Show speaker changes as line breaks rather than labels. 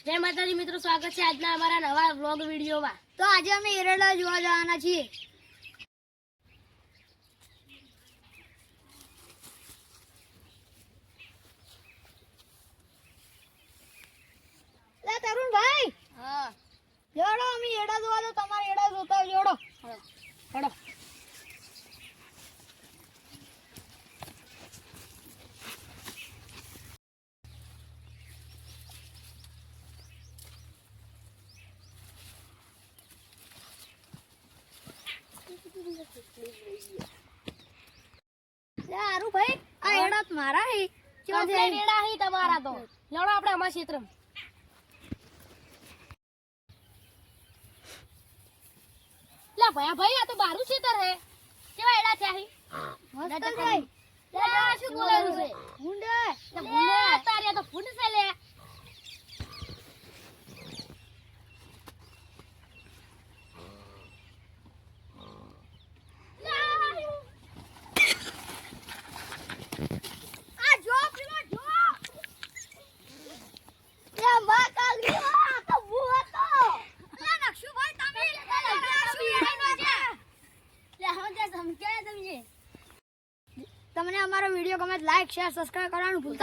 જય માતાજી મિત્રો, સ્વાગત છે આજના અમારા નવા વ્લોગ વિડીયોમાં।
તો આજે અમે એરંડા જોવા જવાના છીએ। લે તરુણભાઈ,
હા
જોડો અમે એડા જોવા તો તમારે એડા જોતા જોડો।
ચલો
લે આરુ ભાઈ, આ એડા તો મારા હે।
કમ્પ્લીટ એડા હી તમારા તો લડો આપણે અમારા ક્ષેત્રમાં। લે ભયા ભાઈ, આ તો બારું ક્ષેત્ર હે, કેવા એડા થયા હી?
મસ્ત ભાઈ।
લે શું બોલેલું છે?
મુંડે
લે ભૂંડ તારે તો ભૂંડ છે લે।
આ જો પેલો જો લે માં કાગરી આ તો ભૂ હતો। લે નક્ષુભાઈ તમે
લે હવે સમજાય તમને?
તમને અમારો વિડિયો ગમે તો લાઈક શેર સબસ્ક્રાઇબ કરવાનું ભૂલતા